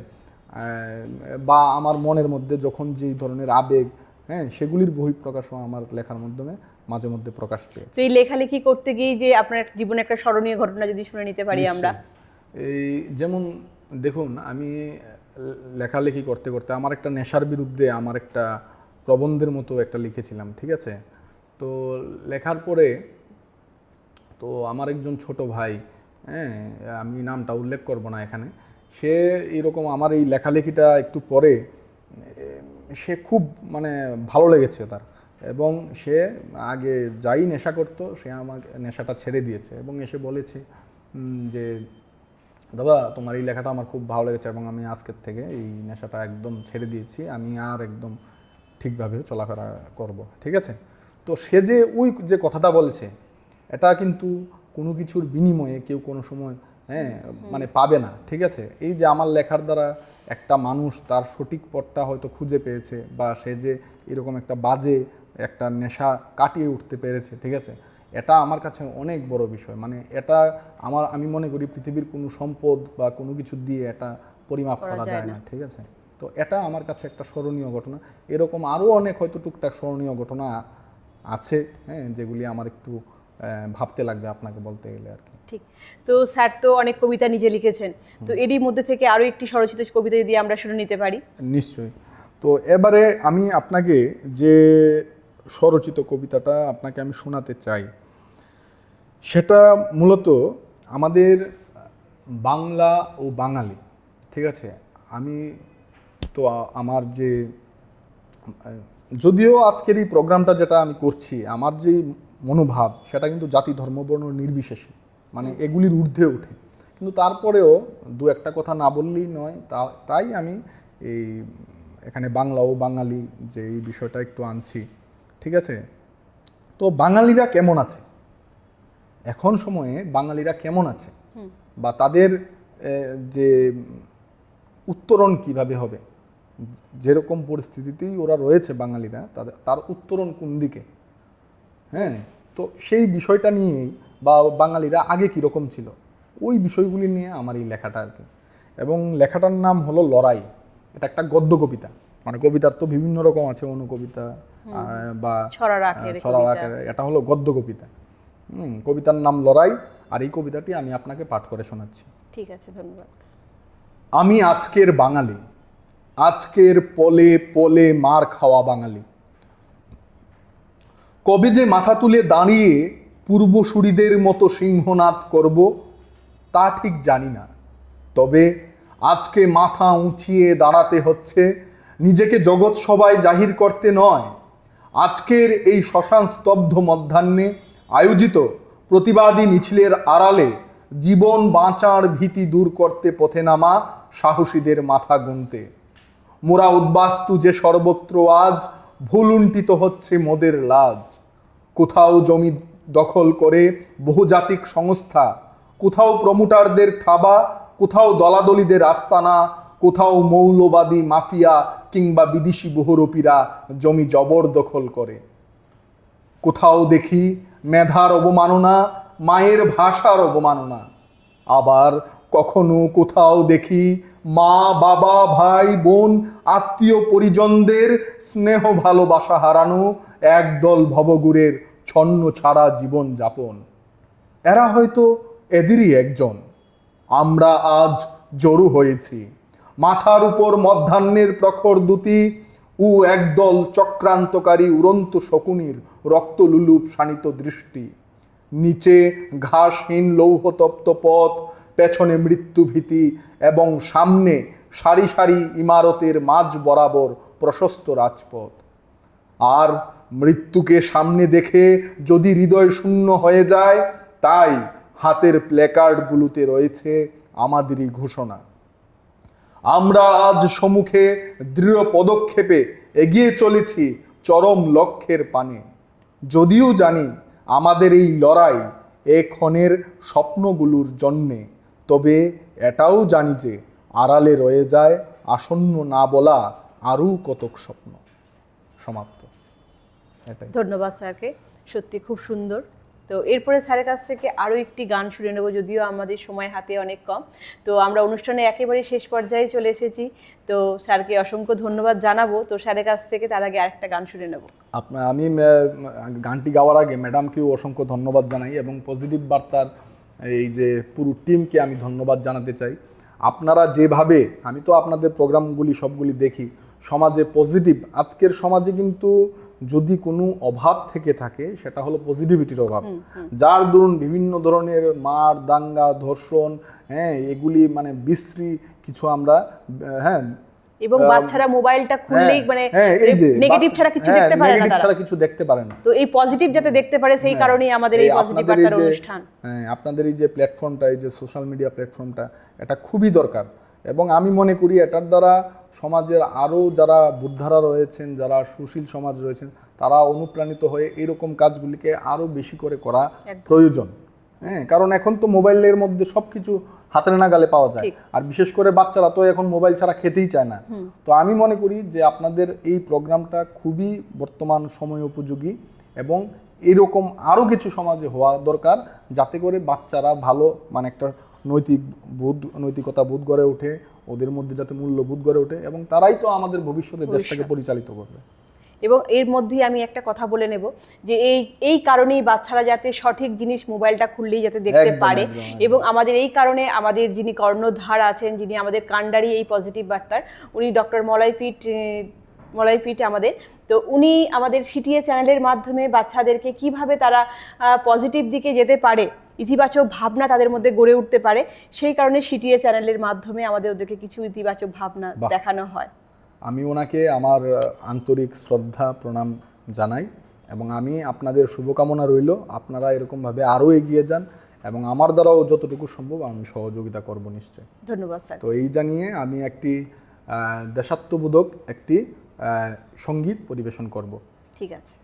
বা আমার মনের মধ্যে যখন যেই ধরনের আবেগ, হ্যাঁ, সেগুলির বহিঃপ্রকাশও আমার লেখার মাধ্যমে মাঝে মধ্যে প্রকাশ পেয়েছে। এই লেখালেখি করতে গিয়ে যে আপনার জীবনে একটা স্মরণীয় ঘটনা যদি শুনে নিতে পারি আমরা। এই যেমন দেখুন, আমি লেখালেখি করতে করতে আমার একটা নেশার বিরুদ্ধে আমার একটা প্রবন্ধের মতো একটা লিখেছিলাম, ঠিক আছে। তো লেখার পরে তো আমার একজন ছোট ভাই, হ্যাঁ, আমি নামটা উল্লেখ করব না এখানে, সে এরকম আমার এই লেখালেখিটা একটু পরে সে খুব মানে ভালো লেগেছে তার, এবং সে আগে যাই নেশা করতো সে আমাকে নেশাটা ছেড়ে দিয়েছে এবং এসে বলেছে যে দাদা তোমার এই লেখাটা আমার খুব ভালো লেগেছে এবং আমি আজকের থেকে এই নেশাটা একদম ছেড়ে দিয়েছি, আমি আর একদম ঠিকভাবে চলাফেরা করব, ঠিক আছে। তো সে যে ওই যে কথাটা বলেছে, এটা কিন্তু কোনো কিছুর বিনিময়ে কেউ কোনো সময়, হ্যাঁ, মানে পাবে না, ঠিক আছে। এই যে আমার লেখার দ্বারা একটা মানুষ তার সঠিক পথটা হয়তো খুঁজে পেয়েছে, বা সে যে এরকম একটা বাজে একটা নেশা কাটিয়ে উঠতে পেরেছে, ঠিক আছে, এটা আমার কাছে অনেক বড় বিষয়। মানে এটা আমি মনে করি পৃথিবীর কোনো সম্পদ বা কোনো কিছু দিয়ে এটা পরিমাপ করা যায় না, ঠিক আছে। তো এটা আমার কাছে একটা স্মরণীয় ঘটনা। এরকম আরও অনেক হয়তো টুকটাক স্মরণীয় ঘটনা আছে, হ্যাঁ, যেগুলি আমার একটু ভাবতে লাগবে আপনাকে বলতে গেলে আর কি। ঠিক। তো স্যার তো অনেক কবিতা নিজে লিখেছেন, তো এরই মধ্যে থেকে আরও একটি স্বরচিত কবিতা যদি আমরা শুনে নিতে পারি। নিশ্চয়ই। তো এবারে আমি আপনাকে যে স্বরচিত কবিতাটা আপনাকে আমি শোনাতে চাই, সেটা মূলত আমাদের বাংলা ও বাঙালি, ঠিক আছে। আমি তো আমার যে যদিও আজকের এই প্রোগ্রামটা যেটা আমি করছি, আমার যে মনোভাব সেটা কিন্তু জাতি ধর্ম বর্ণ নির্বিশেষে, মানে এগুলির ঊর্ধ্বে ওঠে, কিন্তু তারপরেও দু একটা কথা না বললেই নয়, তাই আমি এই এখানে বাংলা ও বাঙালি যে এই বিষয়টা একটু আনছি, ঠিক আছে। তো বাঙালিরা কেমন আছে এখন সময়ে, বাঙালিরা কেমন আছে, বা তাদের যে উত্তরণ কিভাবে হবে, যেরকম পরিস্থিতিতেই ওরা রয়েছে বাঙালিরা, তার উত্তরণ কোন দিকে, হ্যাঁ। তো সেই বিষয়টা নিয়েই, বা বাঙালিরা আগে কীরকম ছিল, ওই বিষয়গুলি নিয়ে আমার এই লেখাটা আর কি। এবং লেখাটার নাম হলো লড়াই। এটা একটা গদ্য কবিতা, মানে কবিতার তো বিভিন্ন রকম আছে, অনুকবিতা বা ছড়ার আকারে, এটা হলো গদ্য কবিতা। কবিতার নাম লড়াই, আর এই কবিতাটি আমি আপনাকে পাঠ করে শোনাচ্ছি। ঠিক আছে, ধন্যবাদ। আমি আজকের বাঙালি, আজকের পলে পলে মার খাওয়া বাঙালি, কবে যে মাথা তুলে দাঁড়িয়ে পূর্বসূরিদের মতো সিংহনাদ করব তা ঠিক জানি না, তবে আজকে মাথা উঁচিয়ে দাঁড়াতে হচ্ছে, নিজেকে জগৎ সবাই জাহির করতে নয়। আজকের এই শ্মশান স্তব্ধ মধ্যাহ্নে আয়োজিত প্রতিবাদী মিছিলের আড়ালে জীবন বাঁচার ভীতি দূর করতে পথে নামা সাহসীদের মাথা গুনতে। মোরা উদ্বাস্তু যে সর্বত্র আজ ভুলুণ্ঠিত হচ্ছে মোদের লাজ। কোথাও জমি দখল করে বহুজাতিক সংস্থা, কোথাও প্রমোটারদের থাবা, কোথাও দলাদলিদের আস্তানা, কোথাও মৌলবাদী মাফিয়া কিংবা বিদেশি বহুরূপীরা জমি জবরদখল করে। কোথাও দেখি মেধার অবমাননা, মায়ের ভাষার অবমাননা, আবার কখনো কোথাও দেখি মা বাবা ভাই বোন আত্মীয় পরিজনদের স্নেহ ভালোবাসা হারানো একদল ভবগুরের ছন্ন ছাড়া জীবন যাপন। এরা হয়তো এদেরই একজন। আমরা আজ জড়ো হয়েছি, মাথার উপর মধ্যাহ্নের প্রখর দ্যুতি ও একদল চক্রান্তকারী উড়ন্ত শকুনির রক্তলুলুপ শানিত দৃষ্টি। নিচে ঘাসহীন লৌহতপ্ত পথ, পেছনে মৃত্যুভীতি এবং সামনে সারি সারি ইমারতের মাঝ বরাবর প্রশস্ত রাজপথ। আর মৃত্যুকে সামনে দেখে যদি হৃদয় শূন্য হয়ে যায়, তাই হাতের প্ল্যাকার্ডগুলোতে রয়েছে আমাদেরই ঘোষণা। আমরা আজ সম্মুখে দৃঢ় পদক্ষেপে এগিয়ে চলেছি চরম লক্ষ্যের পানে। যদিও জানি আমাদের এই লড়াই এ ক্ষণের স্বপ্নগুলোর জন্যে, তবে এটাও জানি যে আড়ালে রয়ে যায় আসন্ন না বলা আরও কতক স্বপ্ন। সমাপ্ত। এটাই। ধন্যবাদ স্যারকে, সত্যি খুব সুন্দর। তো এরপরে স্যারের কাছ থেকে আরও একটি গান শুনে নেব, যদিও আমাদের সময় হাতে অনেক কম। তো আমরা অনুষ্ঠানে একেবারে শেষ পর্যায়ে চলে এসেছি। তো স্যারকে অসংখ্য ধন্যবাদ জানাবো। তো স্যারের কাছ থেকে তার আগে আরেকটা গান শুনে নেব। আমি গানটি গাওয়ার আগে ম্যাডামকেও অসংখ্য ধন্যবাদ জানাই এবং পজিটিভ বার্তার এই যে পুরো টিমকে আমি ধন্যবাদ জানাতে চাই। আপনারা যেভাবে, আমি তো আপনাদের প্রোগ্রামগুলি সবগুলি দেখি, সমাজে পজিটিভ, আজকের সমাজে কিন্তু যদি কোনো অভাব থেকে থাকে সেটা হলো পজিটিভিটির অভাব। যার দরুন বিভিন্ন ধরনের মার, দাঙ্গা, ধর্ষণ, হ্যাঁ, এগুলি মানে বিশ্রী কিছু আমরা, হ্যাঁ, এবং বাচ্চারা মোবাইলটা খুললেই মানে নেগেটিভ ছাড়া কিছু দেখতে পারে না, তারা কিছু দেখতে পারে না। তো এই পজিটিভ যাতে দেখতে পারে, সেই কারণেই আমাদের এই পজিটিভ বার্তার অনুষ্ঠান। হ্যাঁ, আপনাদের এই যে প্ল্যাটফর্মটা, এই যে সোশ্যাল মিডিয়া প্ল্যাটফর্মটা, এটা খুবই দরকার। এবং আমি মনে করি এটার দ্বারা সমাজের আরও যারা বুদ্ধারা রয়েছেন, যারা সুশীল সমাজ রয়েছেন, তারা অনুপ্রাণিত হয়ে এরকম কাজগুলিকে আরও বেশি করে করা প্রয়োজন। হ্যাঁ, কারণ এখন তো মোবাইলের মধ্যে সব কিছু হাতের নাগালে পাওয়া যায়, আর বিশেষ করে বাচ্চারা তো এখন মোবাইল ছাড়া খেতেই চায় না। তো আমি মনে করি যে আপনাদের এই প্রোগ্রামটা খুবই বর্তমান সময় উপযোগী এবং এরকম আরও কিছু সমাজে হওয়া দরকার, যাতে করে বাচ্চারা ভালো মানে একটা নৈতিকতা বোধ গড়ে ওঠে, ওদের মধ্যে যাতে মূল্যবোধ গড়ে ওঠে, এবং তারাই তো আমাদের ভবিষ্যতে দেশটাকে পরিচালিত করবে। এবং এর মধ্যেই আমি একটা কথা বলে নেব যে এই কারণেই বাচ্চারা যাতে সঠিক জিনিস মোবাইলটা খুললেই যাতে দেখতে পারে, এবং আমাদের এই কারণে আমাদের যিনি কর্ণধার আছেন, যিনি আমাদের কাণ্ডারি এই পজিটিভ বার্তার, উনি ডক্টর মলয় ফিট আমাদের। তো উনি আমাদের সিটিএ চ্যানেলের মাধ্যমে বাচ্চাদেরকে কিভাবে তারা পজিটিভ দিকে যেতে পারে, ইতিবাচক ভাবনা তাদের মধ্যে গড়ে উঠতে পারে, সেই কারণে সিটিএ চ্যানেলের মাধ্যমে ওদেরকে কিছু ইতিবাচক ভাবনা দেখানো হয়। আমি ওনাকে আমার আন্তরিক শ্রদ্ধা প্রণাম জানাই এবং আমি আপনাদের শুভকামনা রইল, আপনারা এরকমভাবে আরও এগিয়ে যান এবং আমার দ্বারাও যতটুকু সম্ভব আমি সহযোগিতা করব নিশ্চয়। ধন্যবাদ স্যার। তো এই জানিয়ে আমি একটি দেশাত্মবোধক একটি সঙ্গীত পরিবেশন করব। ঠিক আছে।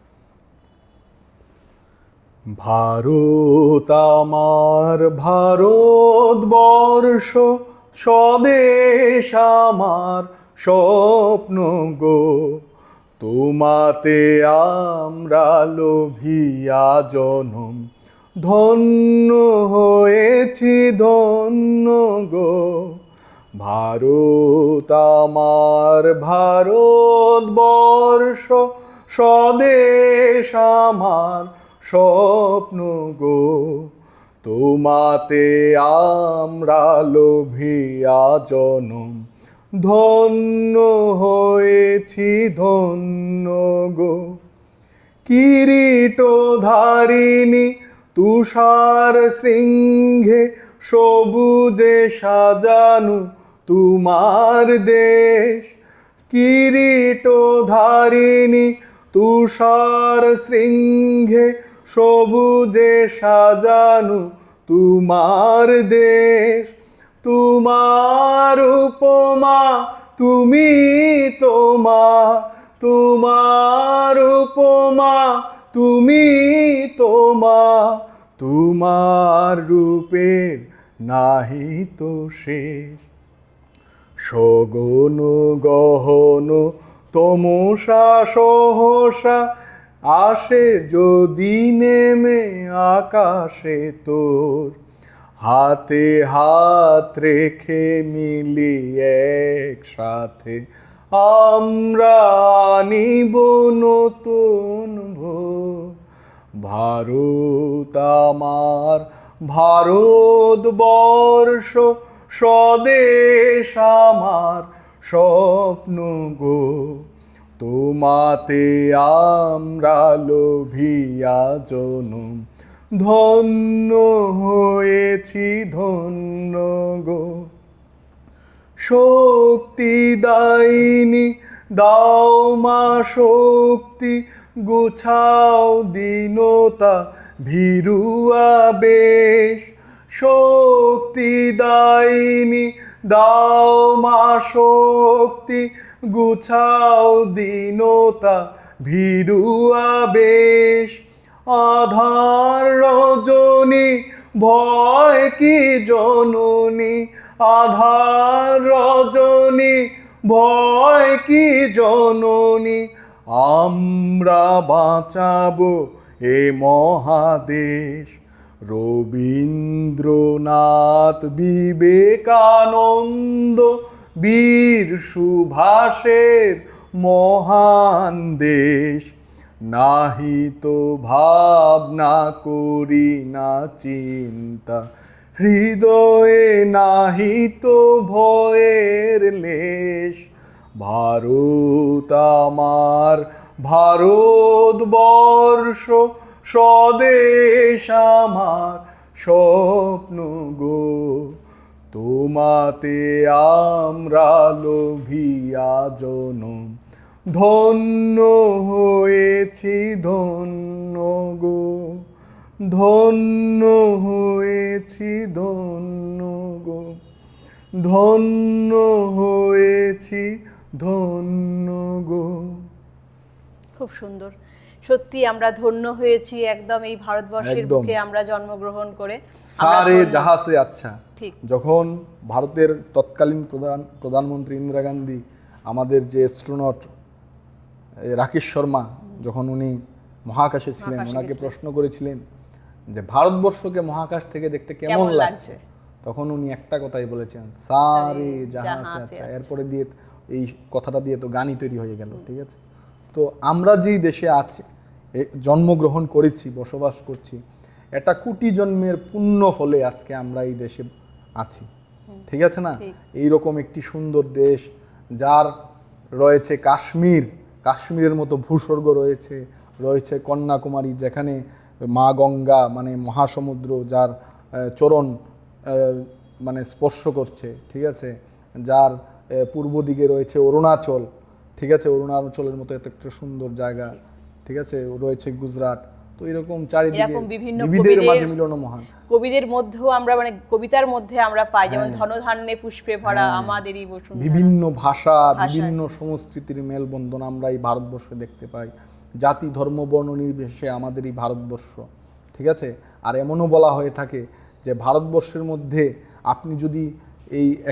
ভারত আমার ভারতবর্ষ, স্বদেশ আমার স্বপ্ন গো, তোমাতে আমরা লোভিয়া জনম, ধন্য হয়েছি ধন্য গো। ভারত আমার ভারতবর্ষ, স্বদেশ আমার স্বপ্ন গো, তোমাতে আমরা লোভিয়া জনম, ধন্য হয়েছি ধন্য গো। কিরীট ধারিণী তুষার সিংহে, সবুজে সাজানো তোমার দেশ। কিরীট ধারিণী তুষার সিংহে, সবুজে সাজানো তোমার দেশ। তোমার উপমা তুমি তোমার উপমা তুমি তোমার রূপের নাহি তো শেষ। সগন গহন তমসা সহসা, আসে যদি নেমে আকাশে তোর। হাতে হাত রেখে মিলি একসাথে, আমরা আনিব নতুন ভোর। ভারত আমার ভারতবর্ষ, স্বদেশ আমার স্বপ্ন গো। তোমাতে আমরা লোভিয়া জনম, ধন্য হয়েছি ধন্য গো। শক্তি দাইনি দাও মা শক্তি, গুছাও দীনতা ভীরু আবেশ। শক্তি দাইনি দাও মা শক্তি, গুছাও দীনতা ভীরু আবেশ। আধার রজনী ভয় কি জননী, আধার রজনী ভয় কি জননী। আমরা বাঁচাবো এ মহাদেশ, রবীন্দ্রনাথ বিবেকানন্দ বীর সুভাষের মহান দেশ। নাহি তো ভাবনা করি না চিন্তা, হৃদয়ে নাহি তো ভয়ের লেশ। ভারত আমার ভারতবর্ষ, স্বদেশ আমার স্বপ্ন গো। তোমাতে আমরা লোভিয়া জনম, ধন্য হয়েছি ধন্য গো। ধন্য হয়েছি ধন্য গো, ধন্য হয়েছি ধন্য গো। খুব সুন্দর। সত্যি আমরা ধন্য হয়েছি একদম এই ভারতবর্ষের একদম। বুকে আমরা জন্মগ্রহণ করে। সারে আমরা ধন্য। জাহাঁ সে আচ্ছা। ঠিক। যখন ভারতের তৎকালীন প্রধানমন্ত্রী ইন্দিরা গান্ধী, আমাদের যে অ্যাস্ট্রোনট রাকেশ শর্মা, যখন উনি মহাকাশে ছিলেন, মহাকাশে ওনাকে গেছিলেন। প্রশ্ন করেছিলেন যে ভারতবর্ষকে মহাকাশ থেকে দেখতে কেমন কেমন লাগছে, লাগছে? তখন উনি একটা কথাই বলেছেন, সারে জাহাঁ জাহাঁ সে সে আচ্ছা। আচ্ছা। এরপরে দিয়ে এই কথাটা দিয়ে তো গানই তৈরি হয়ে গেল, ঠিক আছে। তো আমরা যেই দেশে আছি, জন্মগ্রহণ করেছি, বসবাস করছি, এটা কোটি জন্মের পুণ্য ফলে আজকে আমরা এই দেশে আছি, ঠিক আছে না। এইরকম একটি সুন্দর দেশ, যার রয়েছে কাশ্মীর, কাশ্মীরের মতো ভূস্বর্গ রয়েছে, রয়েছে কন্যাকুমারী, যেখানে মা গঙ্গা মানে মহাসমুদ্র যার চরণ মানে স্পর্শ করছে, ঠিক আছে। যার পূর্ব দিকে রয়েছে অরুণাচল, ঠিক আছে, অরুণাচলের মতো এত একটা সুন্দর জায়গা, ঠিক আছে, রয়েছে গুজরাট। তো এরকম চারিদিকে এরকম বিভিন্ন বিবিধের মাঝে মিলন মহান। কবিদের মধ্যেও আমরা মানে কবিতার মধ্যে আমরা পাই, যেমন ধনধান্যে পুষ্পে ভরা আমাদেরই বসুন্ধরা। বিভিন্ন ভাষা, বিভিন্ন সংস্কৃতির মেলবন্ধন আমরা এই ভারতবর্ষে দেখতে পাই। জাতি ধর্ম বর্ণ নির্বিশেষে আমাদের এই ভারতবর্ষ, ঠিক আছে। আর এমনও বলা হয়ে থাকে যে ভারতবর্ষের মধ্যে আপনি যদি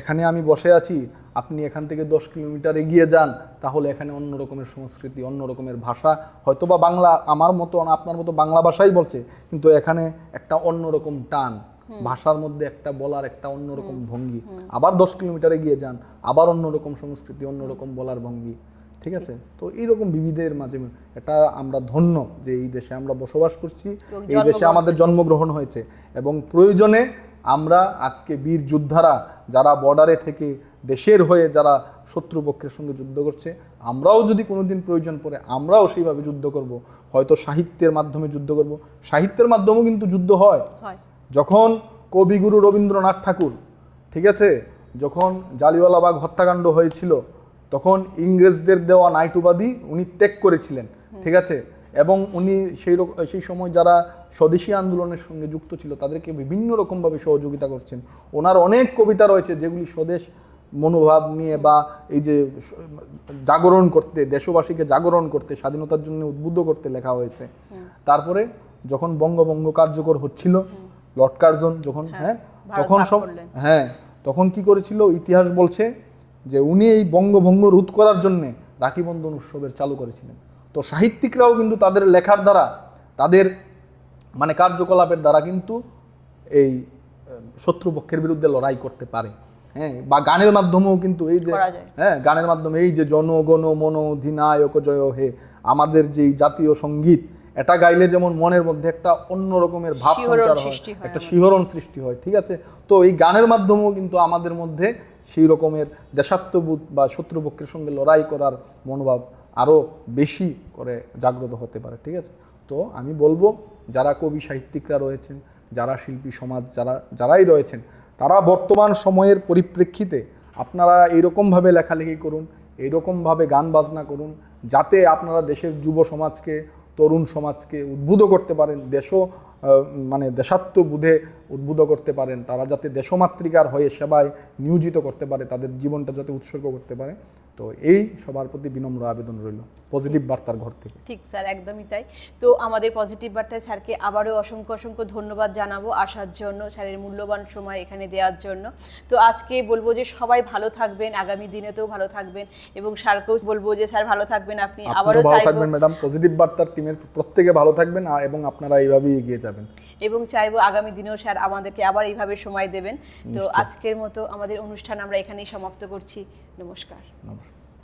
এখানে আমি বসে আছি, আপনি এখান থেকে 10 কিলোমিটার এগিয়ে যান, তাহলে এখানে অন্য রকমের সংস্কৃতি, অন্য রকমের ভাষা, হয়তোবা বাংলা আমার মতো আপনার মতো বাংলা ভাষাই বলছে, কিন্তু এখানে একটা অন্যরকম টান, ভাষার মধ্যে একটা বলার একটা অন্যরকম ভঙ্গি। আবার 10 কিলোমিটার এগিয়ে যান, আবার অন্যরকম সংস্কৃতি, অন্যরকম বলার ভঙ্গি, ঠিক আছে। তো এইরকম বিবিধের মাঝে এটা আমরা ধন্য যে এই দেশে আমরা বসবাস করছি, এই দেশে আমাদের জন্মগ্রহণ হয়েছে। এবং প্রয়োজনে আমরা আজকে বীর যোদ্ধারা যারা বর্ডারে থেকে দেশের হয়ে যারা শত্রুপক্ষের সঙ্গে যুদ্ধ করছে, আমরাও যদি কোনোদিন প্রয়োজন পড়ে আমরাও সেইভাবে যুদ্ধ করব। হয়তো সাহিত্যের মাধ্যমে যুদ্ধ করব, সাহিত্যের মাধ্যমেও কিন্তু যুদ্ধ হয়। যখন কবিগুরু রবীন্দ্রনাথ ঠাকুর, ঠিক আছে, যখন জালিওয়ালাবাগ হত্যাকাণ্ড হয়েছিল, তখন ইংরেজদের দেওয়া নাইট উপাধি উনি ত্যাগ করেছিলেন, ঠিক আছে। এবং উনি সেই সময় যারা স্বদেশী আন্দোলনের সঙ্গে যুক্ত ছিল তাদেরকে বিভিন্ন রকমভাবে সহযোগিতা করছেন। ওনার অনেক কবিতা রয়েছে যেগুলি স্বদেশ মনোভাব নিয়ে বা এই যে জাগরণ করতে, দেশবাসীকে জাগরণ করতে, স্বাধীনতার জন্য উদ্বুদ্ধ করতে লেখা হয়েছে। তারপরে যখন বঙ্গভঙ্গ কার্যকর হচ্ছিল, লর্ড কার্জন যখন তখন কি করেছিল, ইতিহাস বলছে যে উনি এই বঙ্গভঙ্গ রোধ করার জন্যে রাখি বন্ধন উৎসবের চালু করেছিলেন। তো সাহিত্যিকরাও কিন্তু তাদের লেখার দ্বারা, তাদের মানে কার্যকলাপের দ্বারা কিন্তু এই শত্রুপক্ষের বিরুদ্ধে লড়াই করতে পারে, হ্যাঁ। বা গানের মাধ্যমেও কিন্তু এই যে গানের মাধ্যমে এই যে জনগণ মন অধিনায়ক জয় হে, আমাদের যে জাতীয় সঙ্গীত, এটা গাইলে যেমন মনের মধ্যে একটা অন্য রকমের ভাব শিহরণ সঞ্চার হয়, সৃষ্টি হয় একটা শিহরণ সৃষ্টি হয়, ঠিক আছে। তো এই গানের মাধ্যমেও কিন্তু আমাদের মধ্যে সেই রকমের দেশাত্মবোধ বা শত্রুপক্ষের সঙ্গে লড়াই করার মনোভাব আরও বেশি করে জাগ্রত হতে পারে, ঠিক আছে। তো আমি বলবো যারা কবি সাহিত্যিকরা রয়েছেন, যারা শিল্পী সমাজ যারাই রয়েছেন, তারা বর্তমান সময়ের পরিপ্রেক্ষিতে আপনারা এইরকমভাবে লেখালেখি করুন, এইরকমভাবে গান বাজনা করুন, যাতে আপনারা দেশের যুব সমাজকে, তরুণ সমাজকে উদ্বুদ্ধ করতে পারেন, মানে দেশাত্মবোধে উদ্বুদ্ধ করতে পারেন, তারা যাতে দেশমাতৃকার হয়ে সেবায় নিয়োজিত করতে পারে, তাদের জীবনটা যাতে উৎসর্গ করতে পারে। তো এই সবার প্রতি বিনম্র আবেদন রইল পজিটিভ বার্তার ঘর থেকে। ঠিক স্যার, একদমই তাই। তো আমাদের পজিটিভ বার্তায় স্যারকে আবারও অসংখ্য অসংখ্য ধন্যবাদ জানাবো আসার জন্য, স্যারের মূল্যবান সময় এখানে দেওয়ার জন্য। তো আজকে বলবো যে সবাই ভালো থাকবেন, আগামী দিনেতেও ভালো থাকবেন, এবং স্যারকেও বলবো যে স্যার ভালো থাকবেন, আপনি আবারও ভালো চাইবো থাকবেন ম্যাডাম, পজিটিভ বার্তার টিমের প্রত্যেকে ভালো থাকবেন এবং আপনারা এইভাবেই এগিয়ে যাবেন, এবং চাইবো আগামী দিনেও স্যার আমাদেরকে আবার এইভাবে সময় দেবেন। তো আজকের মতো আমাদের অনুষ্ঠান আমরা এখানেই সমাপ্ত করছি। নমস্কার। নমস্কার।